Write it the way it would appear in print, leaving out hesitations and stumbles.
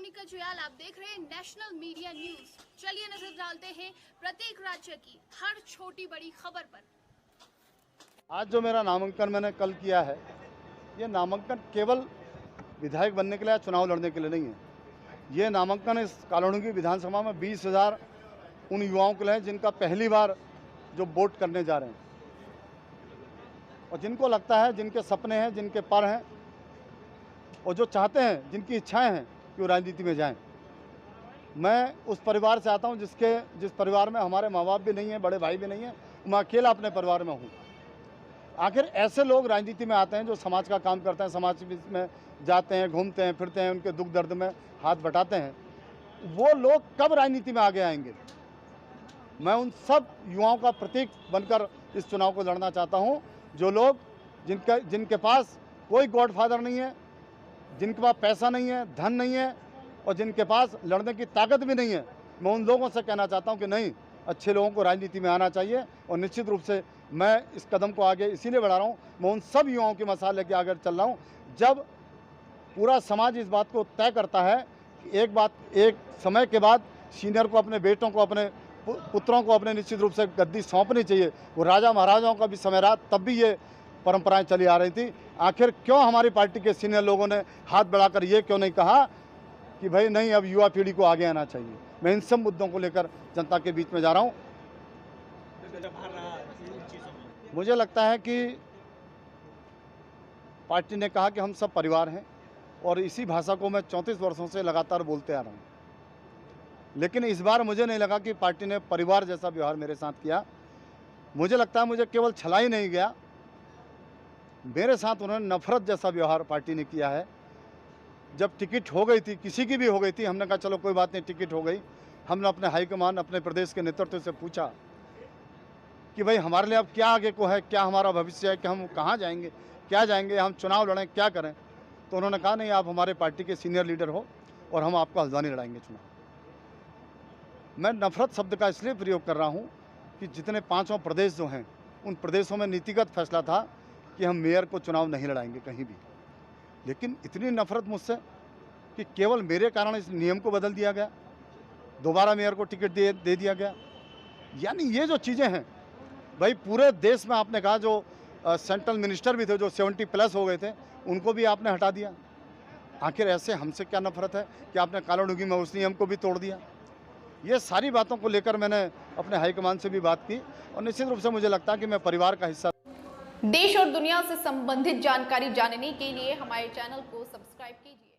मोनिका जुयाल, आप देख रहे हैं नेशनल मीडिया न्यूज। चलिए नजर डालते हैं प्रत्येक राज्य की हर छोटी बड़ी खबर पर। आज जो मेरा नामांकन मैंने कल किया है, ये नामांकन केवल विधायक बनने के लिए या चुनाव लड़ने के लिए नहीं है। ये नामांकन इस कालोनी विधानसभा में 20,000 उन युवाओं के लिए है जिनका पहली बार जो वोट करने जा रहे हैं और जिनको लगता है, जिनके सपने हैं, जिनके पर हैं और जो चाहते हैं, जिनकी इच्छाएं हैं कि वो राजनीति में जाएं। मैं उस परिवार से आता हूं जिस परिवार में हमारे माँ बाप भी नहीं हैं, बड़े भाई भी नहीं हैं, मैं अकेला अपने परिवार में हूं। आखिर ऐसे लोग राजनीति में आते हैं जो समाज का काम करते हैं, समाज में जाते हैं, घूमते हैं, फिरते हैं, उनके दुख दर्द में हाथ बटाते हैं। वो लोग कब राजनीति में आगे आएंगे? मैं उन सब युवाओं का प्रतीक बनकर इस चुनाव को लड़ना चाहता हूं, जो लोग जिनके पास कोई गॉडफादर नहीं है, जिनके पास पैसा नहीं है, धन नहीं है और जिनके पास लड़ने की ताकत भी नहीं है। मैं उन लोगों से कहना चाहता हूं कि नहीं, अच्छे लोगों को राजनीति में आना चाहिए और निश्चित रूप से मैं इस कदम को आगे इसीलिए बढ़ा रहा हूं। मैं उन सब युवाओं की मसाल लेके आगे चल रहा हूं। जब पूरा समाज इस बात को तय करता है कि एक समय के बाद सीनियर को, अपने बेटों को, अपने पुत्रों को अपने निश्चित रूप से गद्दी सौंपनी चाहिए। वो राजा महाराजाओं का भी समय रहा, तब भी ये परंपराएं चली आ रही थी। आखिर क्यों हमारी पार्टी के सीनियर लोगों ने हाथ बढ़ाकर ये क्यों नहीं कहा कि भाई नहीं, अब युवा पीढ़ी को आगे आना चाहिए? मैं इन सब मुद्दों को लेकर जनता के बीच में जा रहा हूँ। मुझे लगता है कि पार्टी ने कहा कि हम सब परिवार हैं और इसी भाषा को मैं 34 वर्षों से लगातार बोलते आ रहा हूँ। लेकिन इस बार मुझे नहीं लगा कि पार्टी ने परिवार जैसा व्यवहार मेरे साथ किया। मुझे लगता है मुझे केवल छला ही नहीं गया, मेरे साथ उन्होंने नफरत जैसा व्यवहार पार्टी ने किया है। जब टिकट हो गई थी, किसी की भी हो गई थी, हमने कहा चलो कोई बात नहीं, टिकट हो गई। हमने अपने हाईकमान, अपने प्रदेश के नेतृत्व से पूछा कि भाई हमारे लिए अब क्या आगे को है, क्या हमारा भविष्य है, कि हम कहाँ जाएंगे, क्या जाएंगे, हम चुनाव लड़ें, क्या करें? तो उन्होंने कहा नहीं, आप हमारे पार्टी के सीनियर लीडर हो और हम आपको हल्द्वानी लड़ाएंगे चुनाव। मैं नफरत शब्द का इसलिए प्रयोग कर रहा हूँ कि जितने 5 प्रदेश जो हैं, उन प्रदेशों में नीतिगत फैसला था कि हम मेयर को चुनाव नहीं लड़ाएंगे कहीं भी। लेकिन इतनी नफरत मुझसे कि केवल मेरे कारण इस नियम को बदल दिया गया, दोबारा मेयर को टिकट दे दिया गया। यानी ये जो चीज़ें हैं, भाई पूरे देश में आपने कहा जो सेंट्रल मिनिस्टर भी थे जो 70+ हो गए थे, उनको भी आपने हटा दिया। आखिर ऐसे हमसे क्या नफरत है कि आपने कालाडूंगी में उस नियम को भी तोड़ दिया? ये सारी बातों को लेकर मैंने अपने हाईकमान से भी बात की और निश्चित रूप से मुझे लगता है कि मैं परिवार का हिस्सा। देश और दुनिया से संबंधित जानकारी जानने के लिए हमारे चैनल को सब्सक्राइब कीजिए।